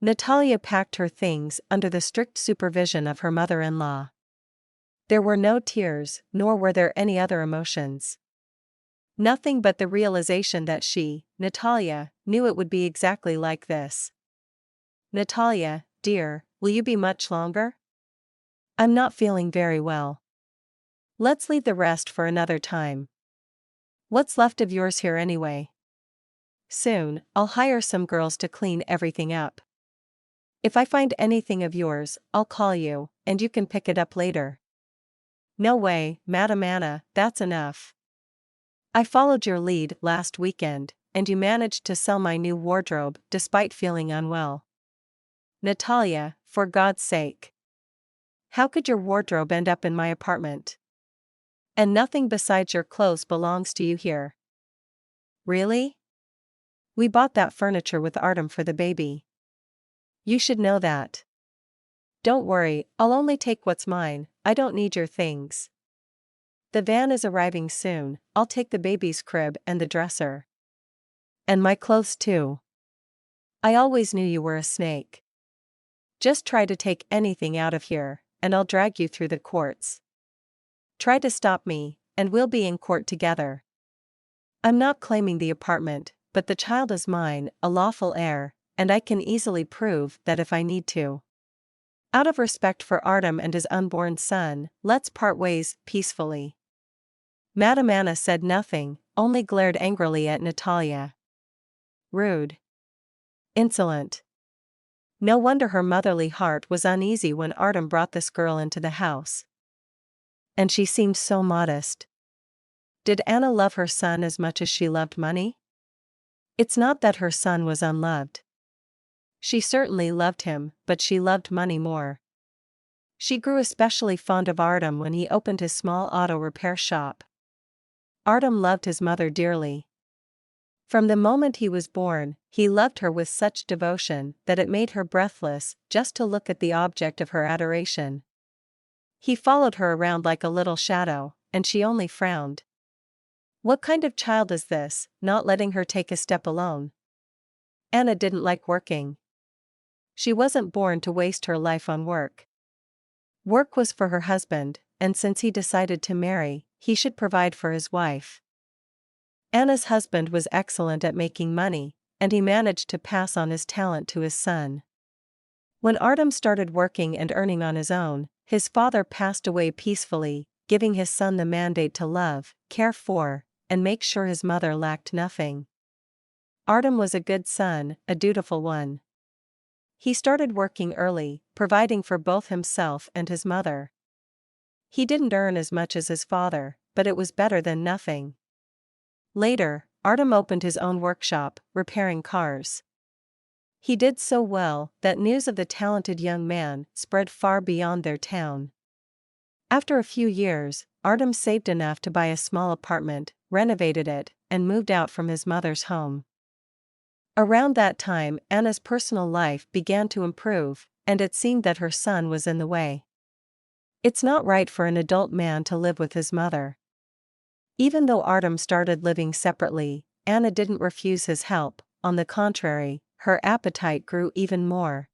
Natalia packed her things under the strict supervision of her mother-in-law. There were no tears, nor were there any other emotions. Nothing but the realization that she, Natalia, knew it would be exactly like this. "Natalia, dear, will you be much longer? I'm not feeling very well. Let's leave the rest for another time. What's left of yours here anyway? Soon, I'll hire some girls to clean everything up. If I find anything of yours, I'll call you, and you can pick it up later." "No way, Madam Anna, that's enough. I followed your lead last weekend, and you managed to sell my new wardrobe despite feeling unwell." "Natalia, for God's sake. How could your wardrobe end up in my apartment? And nothing besides your clothes belongs to you here." "Really? We bought that furniture with Artem for the baby. You should know that." "Don't worry, I'll only take what's mine, I don't need your things. The van is arriving soon, I'll take the baby's crib and the dresser. And my clothes too. I always knew you were a snake. Just try to take anything out of here, and I'll drag you through the courts. Try to stop me, and we'll be in court together. I'm not claiming the apartment, but the child is mine, a lawful heir, and I can easily prove that if I need to. Out of respect for Artem and his unborn son, let's part ways peacefully." Madam Anna said nothing, only glared angrily at Natalia. Rude. Insolent. No wonder her motherly heart was uneasy when Artem brought this girl into the house. And she seemed so modest. Did Anna love her son as much as she loved money? It's not that her son was unloved. She certainly loved him, but she loved money more. She grew especially fond of Artem when he opened his small auto repair shop. Artem loved his mother dearly. From the moment he was born, he loved her with such devotion that it made her breathless just to look at the object of her adoration. He followed her around like a little shadow, and she only frowned. What kind of child is this, not letting her take a step alone? Anna didn't like working. She wasn't born to waste her life on work. Work was for her husband, and since he decided to marry, he should provide for his wife. Anna's husband was excellent at making money, and he managed to pass on his talent to his son. When Artem started working and earning on his own, his father passed away peacefully, giving his son the mandate to love, care for, and make sure his mother lacked nothing. Artem was a good son, a dutiful one. He started working early, providing for both himself and his mother. He didn't earn as much as his father, but it was better than nothing. Later, Artem opened his own workshop, repairing cars. He did so well that news of the talented young man spread far beyond their town. After a few years, Artem saved enough to buy a small apartment, renovated it, and moved out from his mother's home. Around that time, Anna's personal life began to improve, and it seemed that her son was in the way. It's not right for an adult man to live with his mother. Even though Artem started living separately, Anna didn't refuse his help, on the contrary, her appetite grew even more.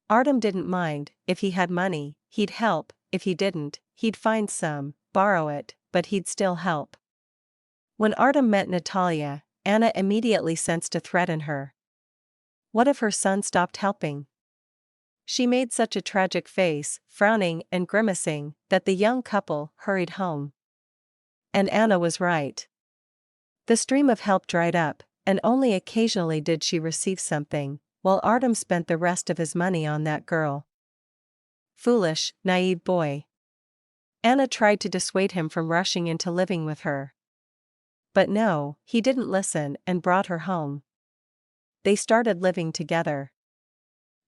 Artem didn't mind, if he had money, he'd help, if he didn't, he'd find some, borrow it, but he'd still help. When Artem met Natalia, Anna immediately sensed a threat in her. What if her son stopped helping? She made such a tragic face, frowning and grimacing, that the young couple hurried home. And Anna was right. The stream of help dried up, and only occasionally did she receive something, while Artem spent the rest of his money on that girl. Foolish, naive boy. Anna tried to dissuade him from rushing into living with her. But no, he didn't listen and brought her home. They started living together.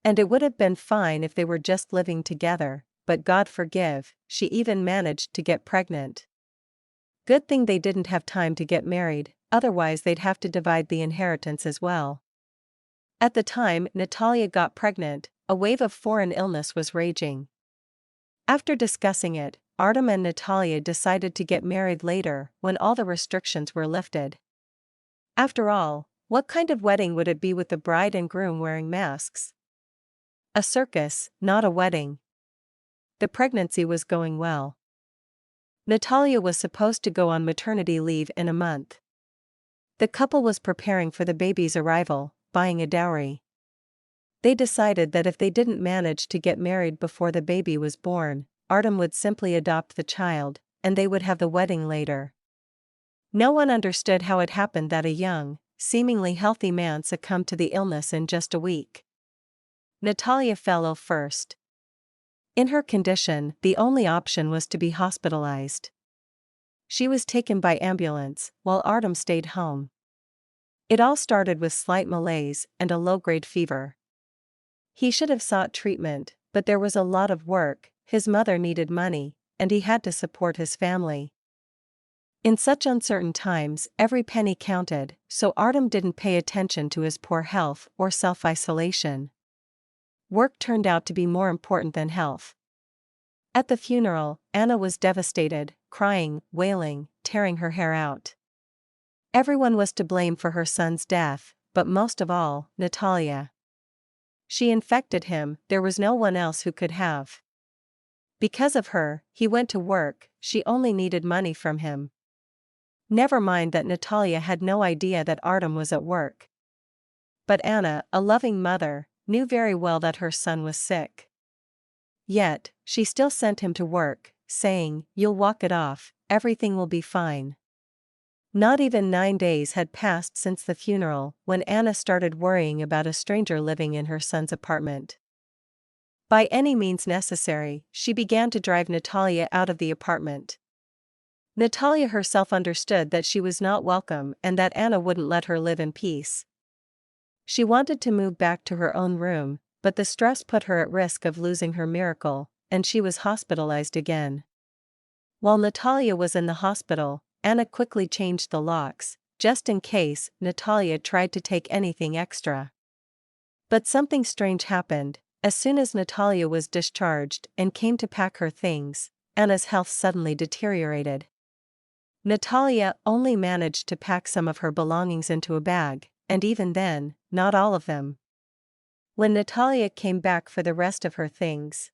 And it would have been fine if they were just living together, but God forgive, she even managed to get pregnant. Good thing they didn't have time to get married, otherwise they'd have to divide the inheritance as well. At the time Natalia got pregnant, a wave of foreign illness was raging. After discussing it, Artem and Natalia decided to get married later, when all the restrictions were lifted. After all, what kind of wedding would it be with the bride and groom wearing masks? A circus, not a wedding. The pregnancy was going well. Natalia was supposed to go on maternity leave in a month. The couple was preparing for the baby's arrival, buying a dowry. They decided that if they didn't manage to get married before the baby was born, Artem would simply adopt the child, and they would have the wedding later. No one understood how it happened that a young, seemingly healthy man succumbed to the illness in just a week. Natalia fell ill first. In her condition, the only option was to be hospitalized. She was taken by ambulance, while Artem stayed home. It all started with slight malaise and a low-grade fever. He should have sought treatment, but there was a lot of work, his mother needed money, and he had to support his family. In such uncertain times, every penny counted, so Artem didn't pay attention to his poor health or self-isolation. Work turned out to be more important than health. At the funeral, Anna was devastated, crying, wailing, tearing her hair out. Everyone was to blame for her son's death, but most of all, Natalia. She infected him, there was no one else who could have. Because of her, he went to work, she only needed money from him. Never mind that Natalia had no idea that Artem was at work. But Anna, a loving mother, knew very well that her son was sick. Yet, she still sent him to work, saying, "You'll walk it off, everything will be fine." Not even 9 days had passed since the funeral when Anna started worrying about a stranger living in her son's apartment. By any means necessary, she began to drive Natalia out of the apartment. Natalia herself understood that she was not welcome and that Anna wouldn't let her live in peace. She wanted to move back to her own room, but the stress put her at risk of losing her miracle, and she was hospitalized again. While Natalia was in the hospital, Anna quickly changed the locks, just in case Natalia tried to take anything extra. But something strange happened. As soon as Natalia was discharged and came to pack her things, Anna's health suddenly deteriorated. Natalia only managed to pack some of her belongings into a bag, and even then, not all of them. When Natalia came back for the rest of her things,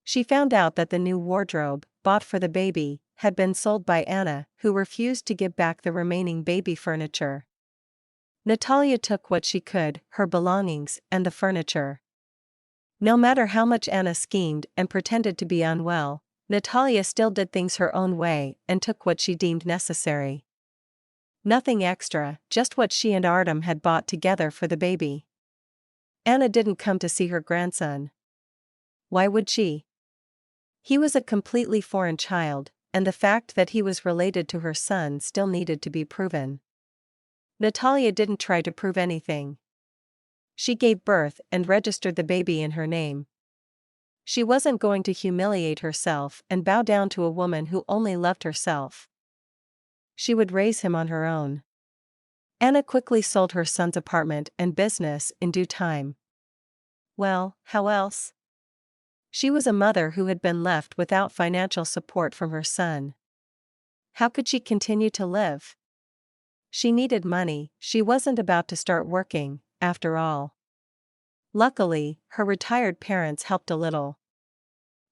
she found out that the new wardrobe, bought for the baby, had been sold by Anna, who refused to give back the remaining baby furniture. Natalia took what she could, her belongings and the furniture. No matter how much Anna schemed and pretended to be unwell, Natalia still did things her own way and took what she deemed necessary. Nothing extra, just what she and Artem had bought together for the baby. Anna didn't come to see her grandson. Why would she? He was a completely foreign child, and the fact that he was related to her son still needed to be proven. Natalia didn't try to prove anything. She gave birth and registered the baby in her name. She wasn't going to humiliate herself and bow down to a woman who only loved herself. She would raise him on her own. Anna quickly sold her son's apartment and business in due time. Well, how else? She was a mother who had been left without financial support from her son. How could she continue to live? She needed money, she wasn't about to start working, after all. Luckily, her retired parents helped a little.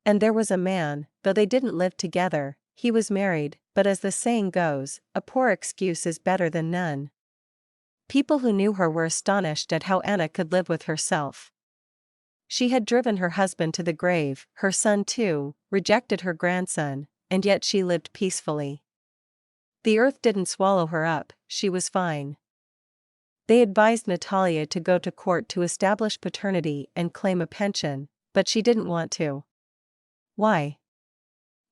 And there was a man, though they didn't live together, he was married, but as the saying goes, a poor excuse is better than none. People who knew her were astonished at how Anna could live with herself. She had driven her husband to the grave, her son too, rejected her grandson, and yet she lived peacefully. The earth didn't swallow her up, she was fine. They advised Natalia to go to court to establish paternity and claim a pension, but she didn't want to. Why?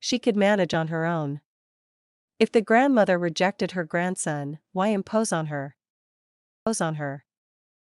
She could manage on her own. If the grandmother rejected her grandson, why impose on her?